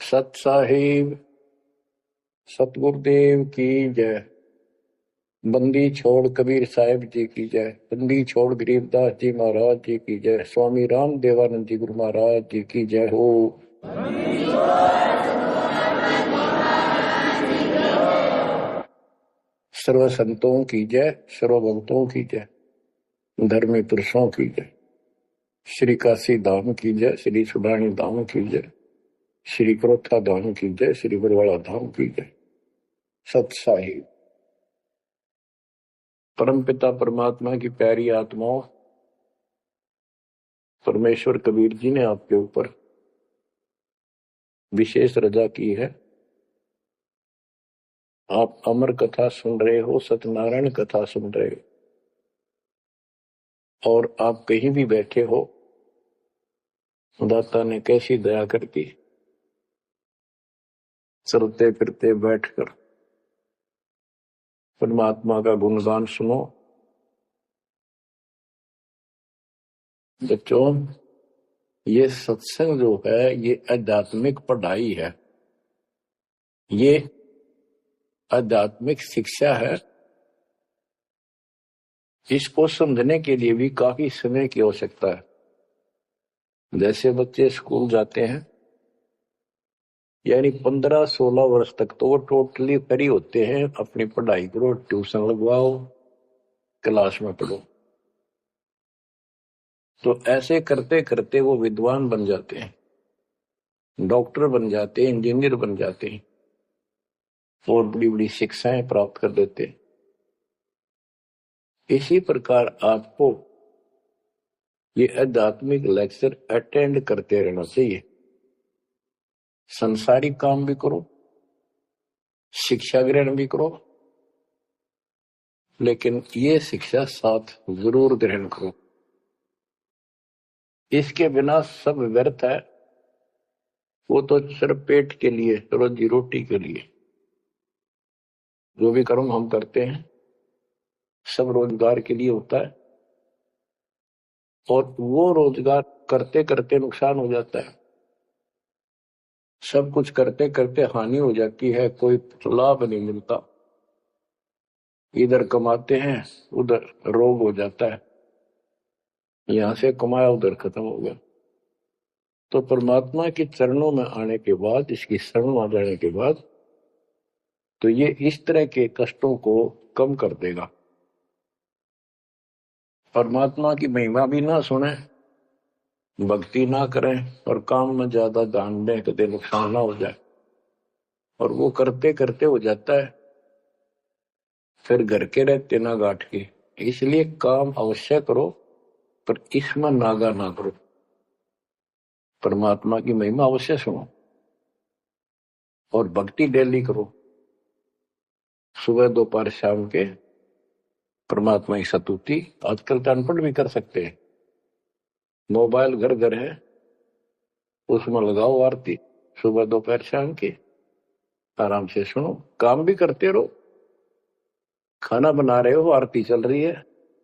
सत साहिब सतगुरुदेव की जय। बंदी छोड़ कबीर साहिब जी की जय। बंदी छोड़ गरीबदास जी महाराज जी की जय। स्वामी राम देवानंद जी गुरु महाराज जी की जय हो। सर्व संतों की जय, सर्व भक्तों की जय, धर्मी पुरुषों की जय। श्री काशी धाम की जय, श्री सुडानी धाम की जय, श्री क्रोथा धाम की जय, श्री बरवाड़ा धाम की जय। सत साहिब परमपिता परमात्मा की प्यारी आत्माओं, परमेश्वर कबीर जी ने आपके ऊपर विशेष रजा की है। आप अमर कथा सुन रहे हो, सत्यनारायण कथा सुन रहे हो, और आप कहीं भी बैठे हो, दाता ने कैसी दया कर दी। चलते फिरते बैठकर परमात्मा का गुणगान सुनो। बच्चों, ये सत्संग जो है ये आध्यात्मिक पढ़ाई है, ये आध्यात्मिक शिक्षा है। इसको समझने के लिए भी काफी समय की आवश्यकता है। जैसे बच्चे स्कूल जाते हैं, यानी 15-16 वर्ष तक तो वो टोटली फ्री होते हैं। अपनी पढ़ाई करो, ट्यूशन लगवाओ, क्लास में पढ़ो। तो ऐसे करते करते वो विद्वान बन जाते हैं, डॉक्टर बन जाते हैं, इंजीनियर बन जाते हैं और बड़ी बड़ी शिक्षाएं प्राप्त कर लेते हैं। इसी प्रकार आपको ये आध्यात्मिक लेक्चर अटेंड करते रहना चाहिए। संसारिक काम भी करो, शिक्षा ग्रहण भी करो, लेकिन ये शिक्षा साथ जरूर ग्रहण करो। इसके बिना सब व्यर्थ है। वो तो सिर्फ पेट के लिए, रोजी रोटी के लिए। जो भी कर्म हम करते हैं सब रोजगार के लिए होता है, और वो रोजगार करते करते नुकसान हो जाता है। सब कुछ करते करते हानि हो जाती है, कोई लाभ नहीं मिलता। इधर कमाते हैं, उधर रोग हो जाता है, यहां से कमाया उधर खत्म हो गया। तो परमात्मा के चरणों में आने के बाद, इसकी शरण आ जाने के बाद, तो ये इस तरह के कष्टों को कम कर देगा। परमात्मा की महिमा भी ना सुने, भक्ति ना करें और काम में ज्यादा ध्यान दें, कभी नुकसान ना हो जाए। और वो करते करते हो जाता है, फिर घर के रहते ना गांठ के। इसलिए काम अवश्य करो, पर इसमें नागा ना करो। परमात्मा की महिमा अवश्य सुनो और भक्ति डेली करो। सुबह दोपहर शाम के परमात्मा की स्तुति। आजकल तो अनपढ़ भी कर सकते हैं, मोबाइल घर घर है, उसमें लगाओ आरती सुबह दोपहर शाम की, आराम से सुनो। काम भी करते रहो, खाना बना रहे हो, आरती चल रही है,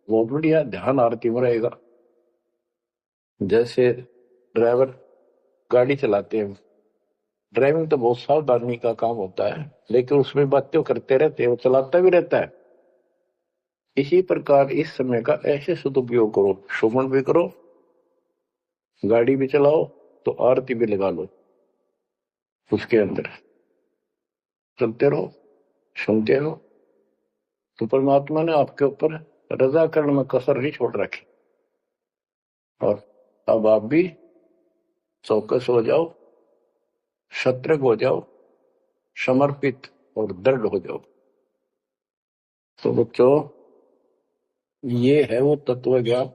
बहुत बढ़िया, ध्यान आरती में रहेगा। जैसे ड्राइवर गाड़ी चलाते हैं, ड्राइविंग तो बहुत सावधानी का काम होता है, लेकिन उसमें बातें करते रहते हैं, वो चलाता भी रहता है। इसी प्रकार इस समय का ऐसे सदुपयोग करो, श्रवण भी करो, गाड़ी भी चलाओ, तो आरती भी लगा लो, उसके अंदर चलते रहो, सुनते रहो। तो परमात्मा ने आपके ऊपर रजा करने में कसर नहीं छोड़ रखी। और अब आप भी चौकस हो जाओ, सतर्क हो जाओ, समर्पित और दृढ़ हो जाओ। तो बच्चों, ये है वो तत्व ज्ञान।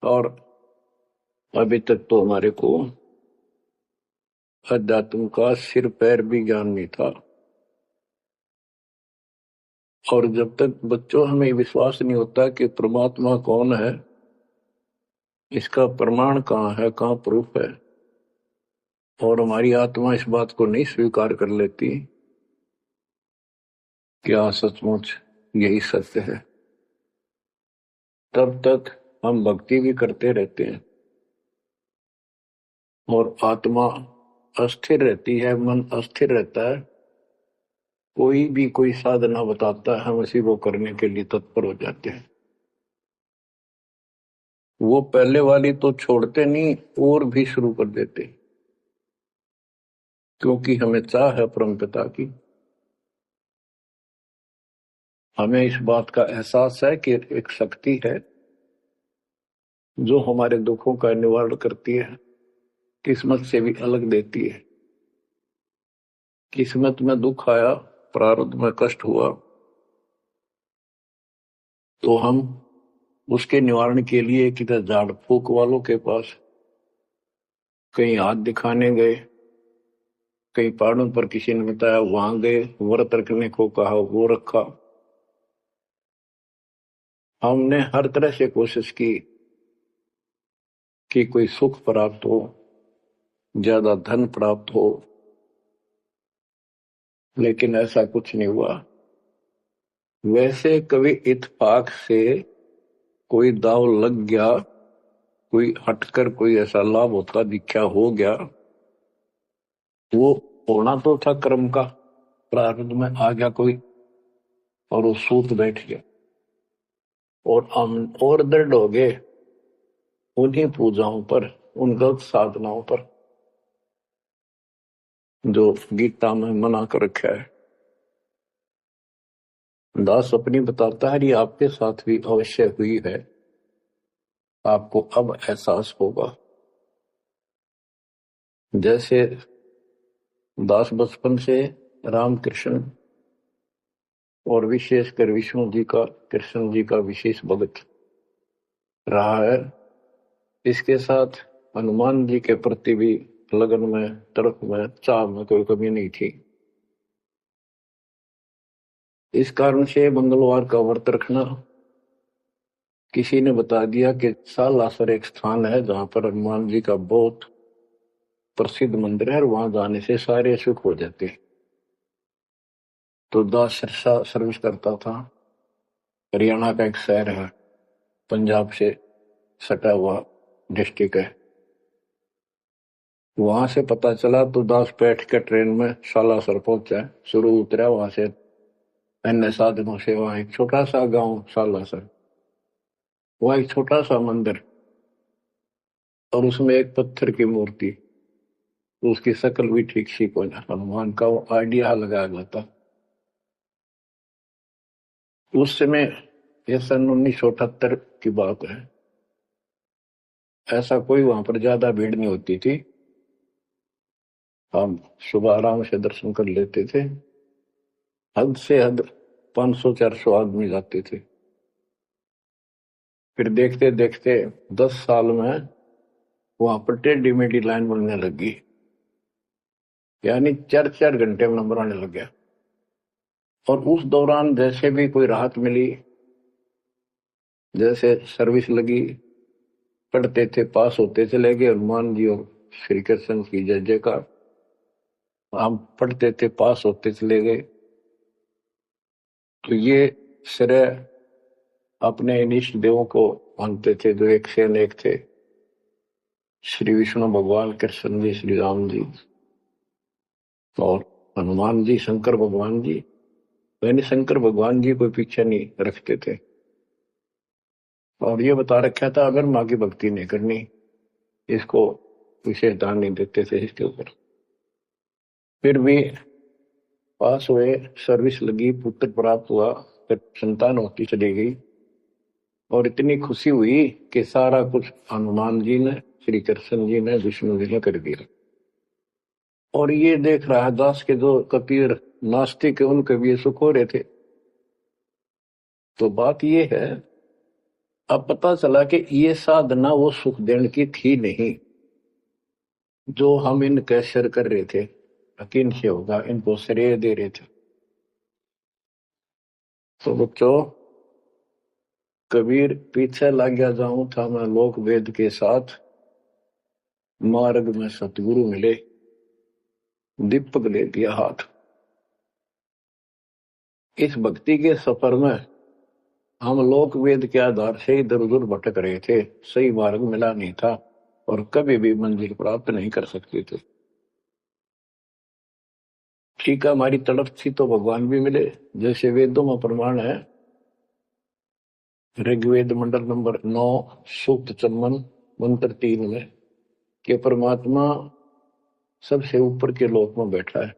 और अभी तक तो हमारे को अध्यात्म का सिर पैर भी ज्ञान नहीं था। और जब तक बच्चों हमें विश्वास नहीं होता कि परमात्मा कौन है, इसका प्रमाण कहाँ है, कहाँ प्रूफ है, और हमारी आत्मा इस बात को नहीं स्वीकार कर लेती क्या सचमुच यही सत्य है, तब तक हम भक्ति भी करते रहते हैं और आत्मा अस्थिर रहती है, मन अस्थिर रहता है, कोई भी कोई साधना बताता है हम उसी को करने के लिए तत्पर हो जाते हैं। वो पहले वाली तो छोड़ते नहीं और भी शुरू कर देते, क्योंकि हमें चाह है परम पिता की। हमें इस बात का एहसास है कि एक शक्ति है जो हमारे दुखों का निवारण करती है, किस्मत से भी अलग देती है। किस्मत में दुख आया, प्रारब्ध में कष्ट हुआ, तो हम उसके निवारण के लिए किधर झाड़ फूक वालों के पास, कहीं हाथ दिखाने गए, कहीं पहाड़ों पर किसी ने बताया वहां गए, व्रत रखने को कहा वो रखा। हमने हर तरह से कोशिश की कि कोई सुख प्राप्त हो, ज्यादा धन प्राप्त हो, लेकिन ऐसा कुछ नहीं हुआ। वैसे कभी इत्तेफाक से कोई दाव लग गया, कोई हटकर कोई ऐसा लाभ होता दिखा हो गया, वो होना तो था कर्म का, प्रारब्ध में आ गया कोई और वो सूत बैठ गया, और हम और दृढ़ हो गए उन्हीं पूजाओं पर, उन गलत साधनाओं पर जो गीता में मना कर रखा है। दास अपनी बताता है ये आपके साथ भी अवश्य हुई है, आपको अब एहसास होगा। जैसे दास बचपन से रामकृष्ण और विशेषकर विष्णु जी का, कृष्ण जी का विशेष भक्त रहा है, इसके साथ हनुमान जी के प्रति भी लगन में, तड़प में, चाह में कोई कमी नहीं थी। इस कारण से मंगलवार का व्रत रखना, किसी ने बता दिया कि सालासर एक स्थान है जहां पर हनुमान जी का बहुत प्रसिद्ध मंदिर है और वहां जाने से सारे सुख हो जाते हैं। तो दास सिरसा सर्विस करता था, हरियाणा का एक शहर है, पंजाब से सटा हुआ डिस्ट्रिक्ट है। वहां से पता चला तो दास बैठ कर ट्रेन में सालासर पहुंचा, शुरू उतरा वहां से अन्य साधनों से। वहां एक छोटा सा गांव सालासर, वहां एक छोटा सा मंदिर और उसमें एक पत्थर की मूर्ति, तो उसकी शक्ल भी ठीक सी को हनुमान का वो आइडिया लगाया गया था। उस समय यह सन 1978 की बात है। ऐसा कोई वहां पर ज्यादा भीड़ नहीं होती थी, हम सुबह आराम से दर्शन कर लेते थे। हद से हद 500-400 आदमी जाते थे। फिर देखते देखते 10 साल में वहां पर टेढ़ी मेढ़ी लाइन बनने लगी, यानी 4-4 घंटे में नंबर आने लग गया। और उस दौरान जैसे भी कोई राहत मिली, जैसे सर्विस लगी, पढ़ते थे, पास होते चले गए, हनुमान जी और श्री कृष्ण की जय जयकार। हम पढ़ते थे, पास होते चले गए। तो ये श्रेय अपने इन इष्ट देवों को मानते थे जो एक से अनेक थे, श्री विष्णु भगवान, कृष्ण जी, श्री राम जी और हनुमान जी, शंकर भगवान जी। यानी शंकर भगवान जी कोई पीछे नहीं रखते थे, और ये बता रखा था अगर माँ की भक्ति नहीं करनी, इसको विशेष ध्यान नहीं देते थे इसके ऊपर। फिर भी पास हुए, सर्विस लगी, पुत्र प्राप्त हुआ, फिर संतान होती चली गई, और इतनी खुशी हुई कि सारा कुछ हनुमान जी ने, श्री कृष्ण जी ने, विष्णु जी ने कर दिया। और ये देख रहा है दास के जो कबीर नास्तिक है उनके भी सुख हो रहे थे। तो बात ये है, अब पता चला कि ये साधना वो सुख देने की थी नहीं जो हम इन कैसर कर रहे थे, यकीन से होगा इनको श्रेय दे रहे थे। तो बच्चों, कबीर पीछे लग गया जाऊं था मैं लोक वेद के साथ, मार्ग में सतगुरु मिले, दीपक ले दिया हाथ। इस भक्ति के सफर में हम लोक वेद के आधार से इधर उधर भटक रहे थे, सही मार्ग मिला नहीं था और कभी भी मंजिल प्राप्त नहीं कर सकते थे। ठीक है, हमारी तड़प थी तो भगवान भी मिले। जैसे वेदों में प्रमाण है, ऋग्वेद मंडल नंबर 9 सूक्त चम्मन मंत्र 3 में कि परमात्मा सबसे ऊपर के लोक में बैठा है।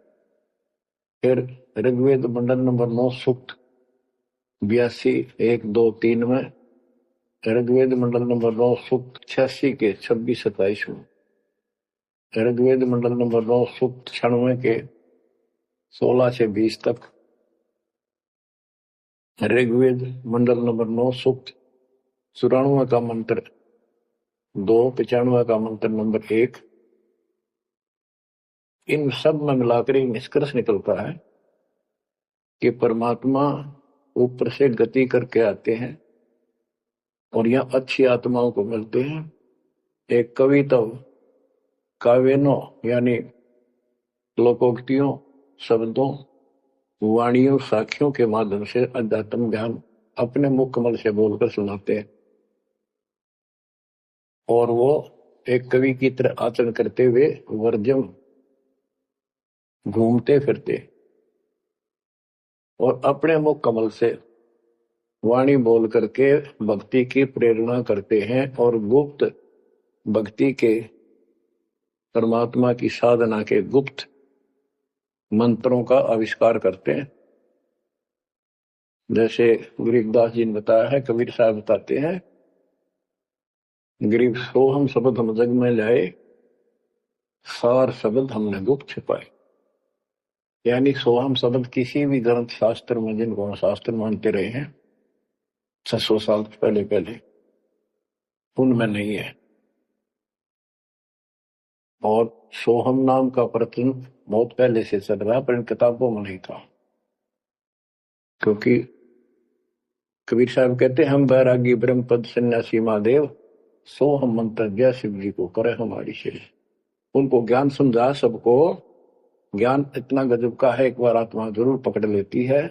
फिर ऋग्वेद मंडल नंबर 9 सूक्त 82 1 2 3 में, ऋग्वेद मंडल नंबर 9 सूक्त 86 के 26 27 में, ऋग्वेद मंडल नंबर 9 सूक्त 96 के 16 से 20 तक, ऋग्वेद मंडल नंबर 9 सूक्त 94 का मंत्र 2, 95 का मंत्र नंबर 1। इन सब में मिलाकर एक निष्कर्ष निकलता है कि परमात्मा ऊपर से गति करके आते हैं और यहाँ अच्छी आत्माओं को मिलते हैं। एक कविता काव्यनों यानी लोकोक्तियों, शब्दों, वाणियों, साखियों के माध्यम से अध्यात्म ज्ञान अपने मुख कमल से बोलकर सुनाते हैं और वो एक कवि की तरह आचरण करते हुए वर्जम घूमते फिरते और अपने मुख कमल से वाणी बोल करके भक्ति की प्रेरणा करते हैं और गुप्त भक्ति के, परमात्मा की साधना के गुप्त मंत्रों का आविष्कार करते हैं। जैसे गरीबदास जी ने बताया है, कबीर साहब बताते हैं, गरीब सोहम शब्द हम जग में लाए, सार शब्द हमने गुप्त छिपाए। यानी सोहम शब्द किसी भी ग्रंथ शास्त्र में, जिनको हम शास्त्र मानते रहे हैं 600 साल पहले उनमें नहीं है। और सोहम नाम का प्रचलन बहुत पहले से चल रहा है, पर इन किताबों में नहीं था। क्योंकि कबीर साहब कहते हैं, हम बैरागी ब्रह्म पद सन्यासी महादेव, सोहम मंत्र जय शिव जी को करे हमारी शेष। उनको ज्ञान समझा सबको, ज्ञान इतना गजब का है, एक बार आत्मा जरूर पकड़ लेती है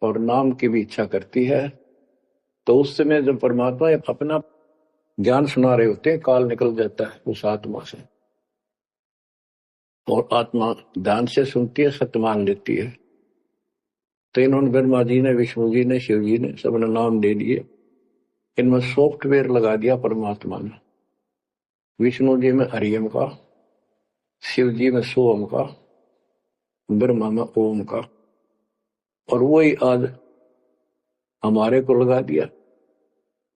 और नाम की भी इच्छा करती है, तो उस समय जब परमात्मा अपना ज्ञान सुना रहे होते हैं, काल निकल जाता है उस आत्मा से और आत्मा ध्यान से सुनती है, सत्य मान लेती है। तो इन्होंने ब्रह्मा जी ने, विष्णु जी ने, शिव जी ने सबने नाम दे दिए। इनमें सॉफ्टवेयर लगा दिया परमात्मा ने। विष्णु जी में हरियम का, शिव जी में सोम का, ब्रह्मा में ओम का, और वही आज हमारे को लगा दिया।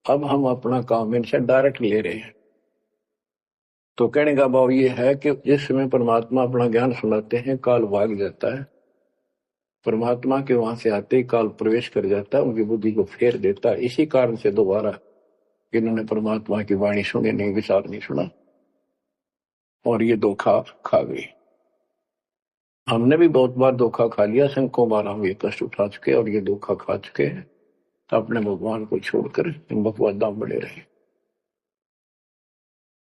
अब हम अपना काम इनसे डायरेक्ट ले रहे हैं। तो कहने का भाव ये है कि जिस समय परमात्मा अपना ज्ञान सुनाते हैं, काल भाग जाता है। परमात्मा के वहां से आते ही काल प्रवेश कर जाता है, उनकी बुद्धि को फेर देता है। इसी कारण से दोबारा इन्होंने परमात्मा की वाणी सुनी नहीं, विचार नहीं सुना और ये धोखा खा गई। हमने भी बहुत बार धोखा खा लिया, संकों बार हम ये कष्ट उठा चुके और ये धोखा खा चुके हैं। तो अपने भगवान को छोड़कर इन बकवादा बड़े रहे।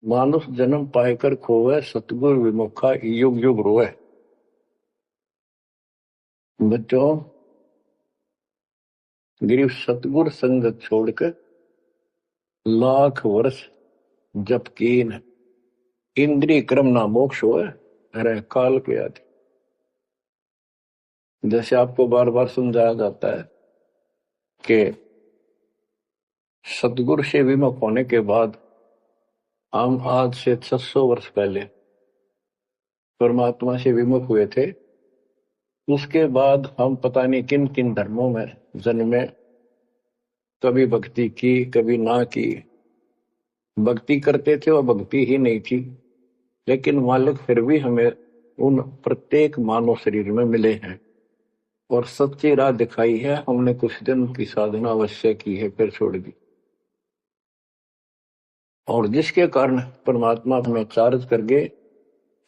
मानुष जन्म पाएकर खोवे, सतगुरु विमुखा युग युग रोए। बच्चों, गिरीश सतगुरु संगत छोड़कर लाख वर्ष जप कीन, इंद्रिय क्रम ना मोक्ष होए, अरे काल के आदि। जैसे आपको बार बार समझाया जाता है कि सतगुरु से विमुख होने के बाद हम आज से 600 वर्ष पहले परमात्मा से विमुख हुए थे। उसके बाद हम पता नहीं किन किन धर्मों में जन्मे, कभी भक्ति की कभी ना की। भक्ति करते थे और भक्ति ही नहीं थी, लेकिन मालिक फिर भी हमें उन प्रत्येक मानव शरीर में मिले हैं और सच्ची राह दिखाई है। हमने कुछ दिन की साधना अवश्य की है, फिर छोड़ दी, और जिसके कारण परमात्मा हमें चार्ज कर गए।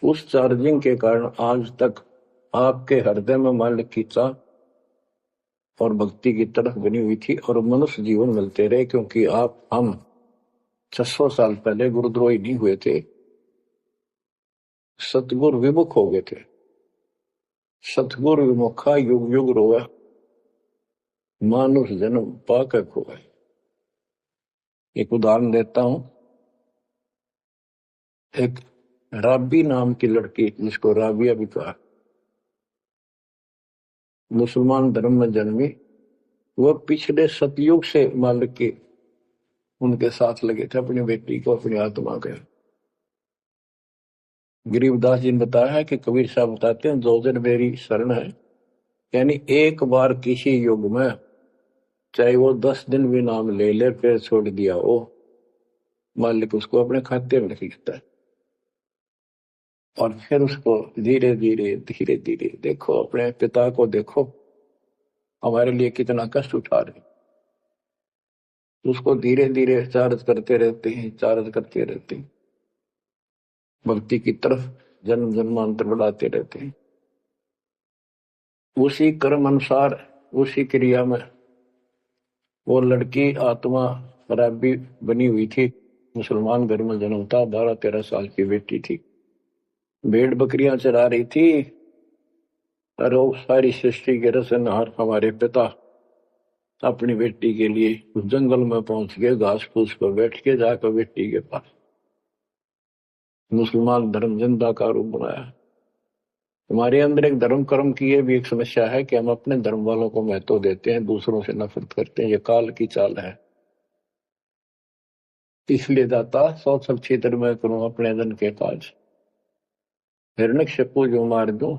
उस चार्जिंग के कारण आज तक आपके हृदय में मालिक की चाह और भक्ति की तरफ बनी हुई थी और मनुष्य जीवन मिलते रहे। क्योंकि हम 600 साल पहले गुरुद्रोही नहीं हुए थे, सतगुरु विमुख हो गए थे। सतगुरु विमुखा युग युग रोए, मानुष जन्म पाकर खोए। एक उदाहरण देता हूं। एक राबी नाम की लड़की, जिसको राबिया भी कहा, मुसलमान धर्म में जन्मी, वह पिछले सतयुग से मालिक के उनके साथ लगे थे अपनी बेटी को, अपनी आत्मा के। गरीबदास जी ने बताया है कि कबीर साहब बताते हैं, दो दिन मेरी शरण है, यानी एक बार किसी युग में चाहे वो 10 दिन भी नाम ले ले फिर छोड़ दिया वो, मालिक उसको अपने खाते में खींचता है और फिर उसको धीरे धीरे धीरे धीरे, देखो अपने पिता को देखो हमारे लिए कितना कष्ट उठा रहे, उसको धीरे धीरे चार्ज करते रहते हैं, चार्ज करते रहते हैं, भक्ति की तरफ जन्म जन्मांतर बढ़ाते रहते हैं। उसी कर्म अनुसार, उसी क्रिया में वो लड़की आत्मा शराबी बनी हुई थी, मुसलमान घर में जन्म था, 12-13 साल की बेटी थी, भेड़ बकरियां चरा रही थी और वो सारी सृष्टि के रचनहार हमारे पिता अपनी बेटी के लिए उस जंगल में पहुंच गए, घास फूस पर बैठ के जाकर बेटी के पास मुसलमान धर्म जिंदा का रूप बनाया। हमारे अंदर एक धर्म कर्म की ये भी एक समस्या है कि हम अपने धर्म वालों को महत्व देते हैं, दूसरों से नफरत करते हैं, ये काल की चाल है। इसलिए दाता सौ सब क्षेत्र में करूं अपने धन के काज, हिरण्यकशिपु जो मार दूं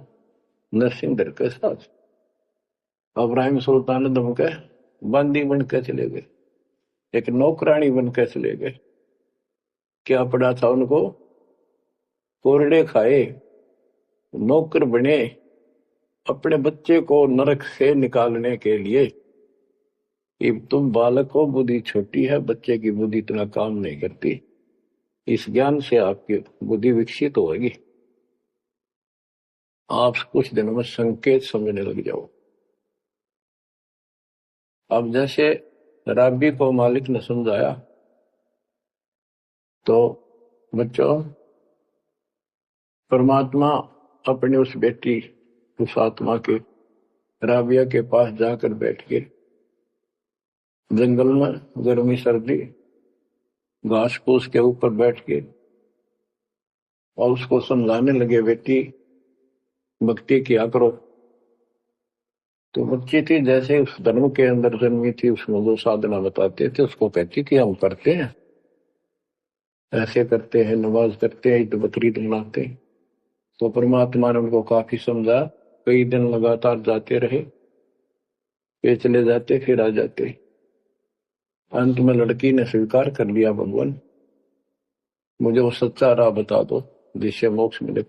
नरसिंह के साथ। इब्राहिम सुल्तान दम के बंदी बन के चले गए, एक नौकरानी बन के चले गए। क्या पड़ा था उनको? कोरडे खाए, नौकर बने, अपने बच्चे को नरक से निकालने के लिए कि तुम बालक हो, बुद्धि छोटी है, बच्चे की बुद्धि इतना काम नहीं करती, इस ज्ञान से आपकी बुद्धि विकसित होगी, आप कुछ दिनों में संकेत समझने लग जाओ। अब जैसे राबी को मालिक ने समझाया, तो बच्चों परमात्मा अपने उस बेटी, उस आत्मा के राबिया के पास जाकर बैठ के जंगल में गर्मी सर्दी घास फूस के ऊपर बैठ के और उसको समझाने लगे, बेटी भक्ति किया करो। तो बच्ची थी जैसे उस धर्म के अंदर जन्मी थी, उसमें जो साधना बताते थे उसको कहती कि हम करते हैं, ऐसे करते हैं, नमाज करते हैं, ईद बकरीद मनाते हैं। तो परमात्मा ने उनको काफी समझा, कई दिन लगातार जाते रहे, फिर चले जाते फिर आ जाते। अंत में लड़की ने स्वीकार कर लिया, भगवान मुझे वो सच्चा राह बता दो जिससे मोक्ष मिले।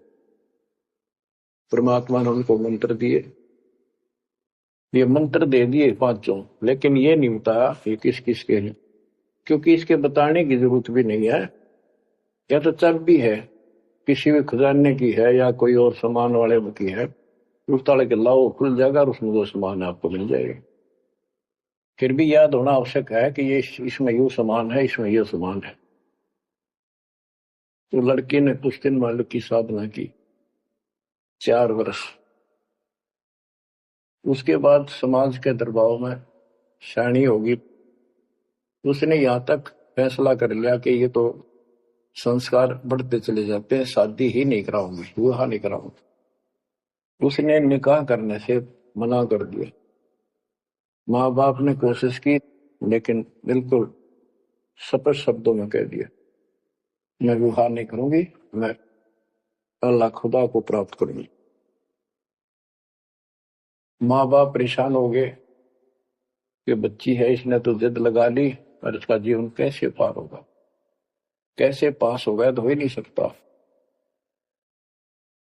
परमात्मा ने उनको मंत्र दिए, ये मंत्र दे दिए पांचों, लेकिन ये नहीं बताया ये किस किस के हैं, क्योंकि इसके बताने की जरूरत भी नहीं है। या तो चाबी है, किसी भी खजाने की है या कोई और सामान वाले की है, उस ताले के लाओ खुल जाएगा और उसमें जो सामान है आपको मिल जाएगा। फिर भी याद होना आवश्यक है कि ये इसमें यू सामान है, इसमें यह सामान है। तो लड़की ने कुछ दिन मालिक की साधना की, 4 वर्ष। उसके बाद समाज के दबाव में शानी होगी, उसने यहां तक फैसला कर लिया कि ये तो संस्कार बढ़ते चले जाते हैं, शादी ही नहीं कराऊंगी, विवाह नहीं कराऊंगी। उसने निकाह करने से मना कर दिया। माँ बाप ने कोशिश की लेकिन बिल्कुल स्पष्ट शब्दों में कह दिया, मैं विवाह नहीं करूंगी, मैं अल्लाह खुदा को प्राप्त करूंगी। माँ बाप परेशान हो गए कि बच्ची है, इसने तो जिद लगा ली और इसका जीवन कैसे पार होगा, कैसे पास होगा, तो हो ही नहीं सकता।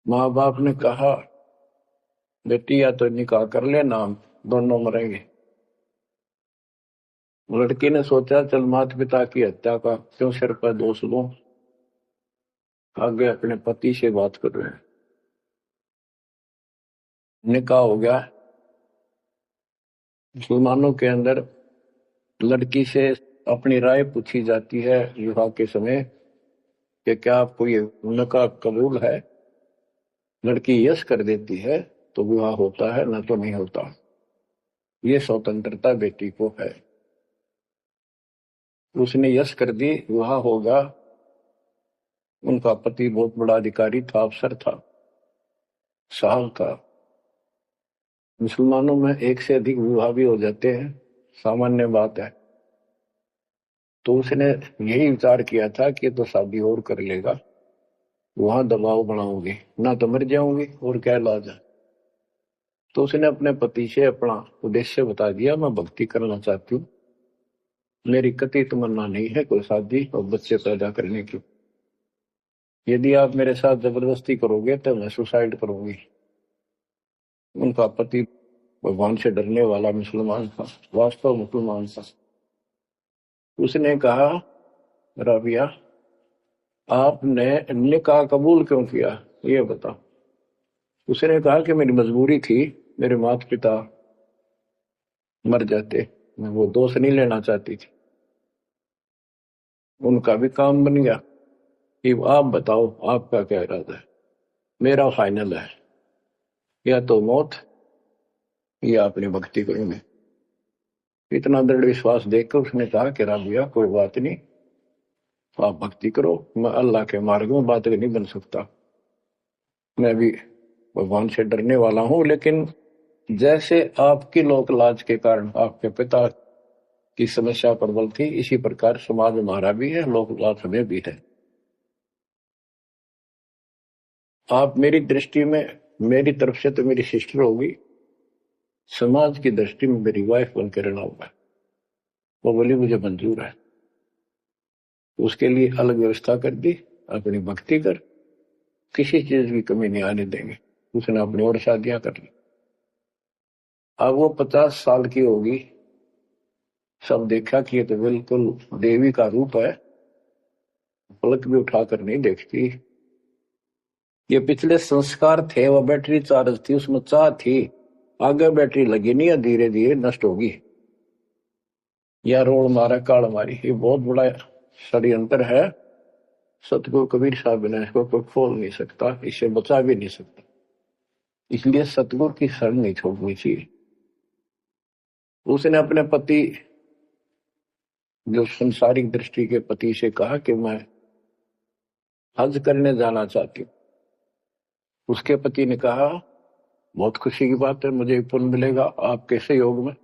माँ बाप ने कहा, बेटी या तो निकाह कर ले, नाम दोनों मरेंगे। लड़की ने सोचा चल माता पिता की हत्या का क्यों सिर पर दोष लूं, आगे अपने पति से बात कर रहे हैं। निकाह हो गया। मुसलमानों के अंदर लड़की से अपनी राय पूछी जाती है विवाह के समय कि क्या आपको ये निकाह कबूल है। लड़की यस कर देती है तो विवाह होता है, न तो नहीं होता। ये स्वतंत्रता बेटी को है। उसने यस कर दी, विवाह होगा। उनका पति बहुत बड़ा अधिकारी था, अफसर था, साहब था। मुसलमानों में एक से अधिक विवाह भी हो जाते हैं, सामान्य बात है। तो उसने यही विचार किया था कि तो शादी और कर लेगा, वहां दबाव बनाऊंगी ना तो मर जाऊंगी और क्या इलाज है। तो उसने अपने पति से अपना उद्देश्य बता दिया, मैं भक्ति करना चाहती हूँ, मेरी कतई तमन्ना नहीं है कोई शादी और बच्चे पैदा करने की। यदि आप मेरे साथ जबरदस्ती करोगे तो मैं सुसाइड करूंगी। उनका पति भगवान से डरने वाला मुसलमान था, वास्तव मुसलमान था। उसने कहा, राबिया आपने निकाह कबूल क्यों किया, ये बताओ। उसने कहा कि मेरी मजबूरी थी, मेरे माता पिता मर जाते, मैं वो दोष नहीं लेना चाहती थी। उनका भी काम बन गया कि आप बताओ आपका क्या इरादा है। मेरा फाइनल है, या तो मौत या अपनी भक्ति करूंगे। इतना दृढ़ विश्वास देखकर उसने कहा कि राबिया कोई बात नहीं, आप भक्ति करो, मैं अल्लाह के मार्ग में बात नहीं बन सकता, मैं भी भगवान से डरने वाला हूं। लेकिन जैसे आपकी लोक लाज के कारण आपके पिता की समस्या प्रबल थी, इसी प्रकार समाज हमारा भी है, लोक लाज हमें भी है। आप मेरी दृष्टि में, मेरी तरफ से तो मेरी सिस्टर होगी, समाज की दृष्टि में मेरी वाइफ बनकर रहना होगा। वो बोली मुझे मंजूर है। उसके लिए अलग व्यवस्था कर दी, अपनी भक्ति कर, किसी चीज की कमी नहीं आने देंगे। उसने अपनी और शादियां कर ली। अब वो 50 साल की होगी, सब देखा कि ये तो बिल्कुल देवी का रूप है, पलक भी उठाकर नहीं देखती। ये पिछले संस्कार थे, वो बैटरी चार्ज थी, उसमें चाह थी, आगे बैटरी लगी नहीं है, धीरे धीरे नष्ट होगी। या रोड मारा काल मारी, ये बहुत बड़ा षड्यंत्र है। सतगुरु कबीर साहब ने इसको कोई खोल नहीं सकता, इसे बचा भी नहीं सकता। इसलिए सतगुरु की शरण नहीं छोड़नी चाहिए। उसने अपने पति, जो संसारिक दृष्टि के पति से कहा कि मैं हज करने जाना चाहती हूँ। उसके पति ने कहा, बहुत खुशी की बात है, मुझे पुण्य मिलेगा आपके सहयोग में,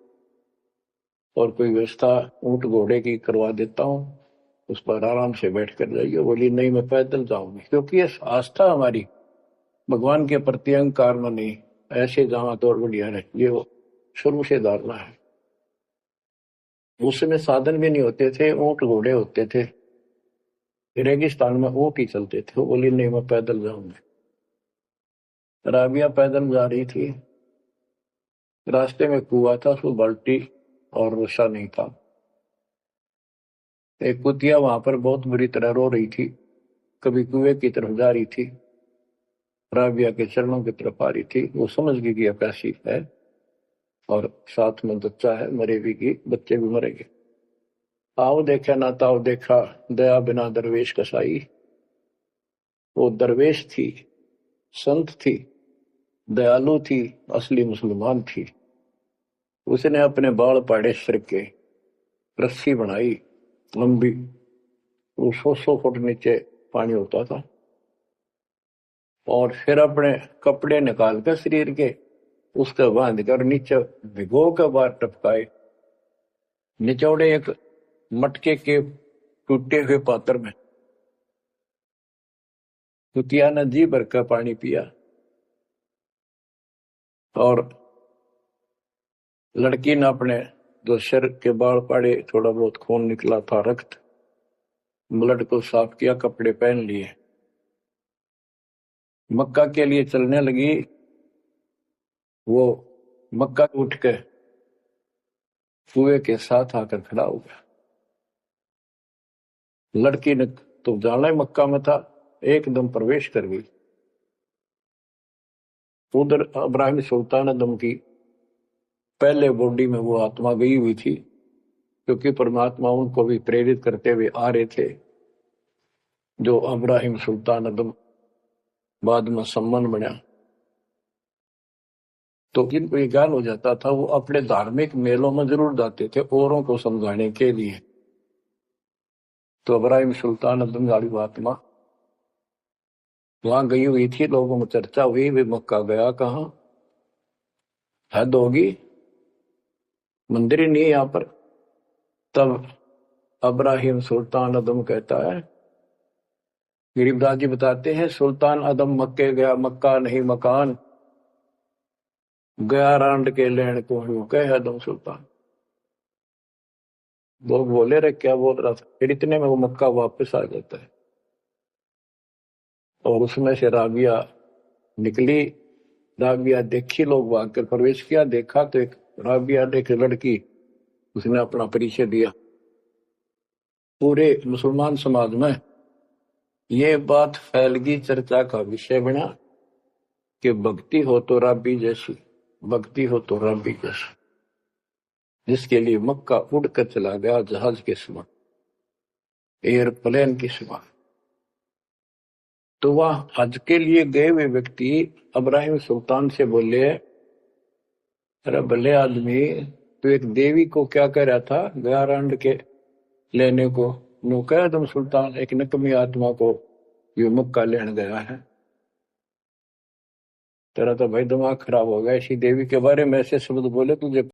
और कोई व्यवस्था ऊंट घोड़े की करवा देता हूँ, उस पर आराम से बैठ कर जाइए। बोली नहीं, मैं पैदल जाऊंगी, क्योंकि ये आस्था हमारी भगवान के प्रति अहंकार में नहीं, ऐसे जावा तो बढ़िया है, ये वो शुरू से धारणा है। उस समय साधन भी नहीं होते थे, ऊंट घोड़े होते थे, रेगिस्तान में ऊंट ही चलते थे। वो बोली नहीं, मैं पैदल जाऊंगी। राबिया पैदल जा रही थी, रास्ते में कुआं था, उसको बाल्टी और रुसा नहीं था। एक कुतिया वहां पर बहुत बुरी तरह रो रही थी, कभी कुएं की तरफ जा रही थी, राबिया के चरणों की तरफ आ रही थी। वो समझ गई कि प्यासी है और साथ में बच्चा है, मरेगी की बच्चे भी मरेंगे। आओ देखा ना ताओ देखा, दया बिना दरवेश कसाई। वो दरवेश थी, संत थी, दयालु थी, असली मुसलमान थी। उसने अपने बाल पाड़े सिर के, रस्सी बनाई लंबी, वो 100 फुट नीचे पानी होता था, और फिर अपने कपड़े निकाल कर शरीर के उसके बांध कर नीचे भिगो के बाहर टपकाए, निचौड़े एक मटके के टूटे हुए पात्र में। कुतिया ने जी भर का पानी पिया, और लड़की ने अपने जो सिर के बाल पाड़े, थोड़ा बहुत खून निकला था, रक्त, ब्लड को साफ किया, कपड़े पहन लिए, मक्का के लिए चलने लगी। वो मक्का उठ के कुएं के साथ आकर खड़ा हो गया। लड़की ने तो जाना ही मक्का में था, एकदम प्रवेश कर गई। उधर इब्राहिम सुल्तान अदम की पहले बॉडी में वो आत्मा गई हुई थी, क्योंकि परमात्मा उनको भी प्रेरित करते हुए आ रहे थे। जो इब्राहिम सुल्तान अदम बाद में सम्मान बना, तो जिनको ये ज्ञान हो जाता था, वो अपने धार्मिक मेलों में जरूर जाते थे औरों को समझाने के लिए। तो इब्राहिम सुल्तान अदम वाली आत्मा वहां गई हुई थी, लोगों में चर्चा हुई, वे मक्का गया कहाँ, हद होगी, मंदिर ही नहीं है यहाँ पर। तब अब्राहिम सुल्तान अदम कहता है, गरीबदास जी बताते हैं, सुल्तान अदम मक्के गया, मक्का नहीं मकान, गया रांड के लेन को यूं कह अदम सुल्तान। लोग बोले रहे क्या बोल रहा था, फिर इतने में वो मक्का वापस आ जाता है और उसमें से राबिया निकली। राबिया देखी, लोग भाग कर प्रवेश किया, देखा तो एक राबिया एक लड़की, उसने अपना परिचय दिया। पूरे मुसलमान समाज में ये बात फैल गई, चर्चा का विषय बना कि भक्ति हो तो राबी जैसी, भक्ति हो तो राबी जैसी, जिसके लिए मक्का उड़कर चला गया जहाज के समान, एयरप्लेन के समान। तो वह हज के लिए गए हुए व्यक्ति अब्राहिम सुल्तान से बोले, अरे भले आदमी, तो एक देवी को क्या कह रहा था, गया रांड के लेने को, नो कह तुम सुल्तान एक नकमी आत्मा को ये मक्का लेने गया है। तेरा तो भाई दिमाग खराब हो गया, इसी देवी के बारे में ऐसे शब्द बोले तुझे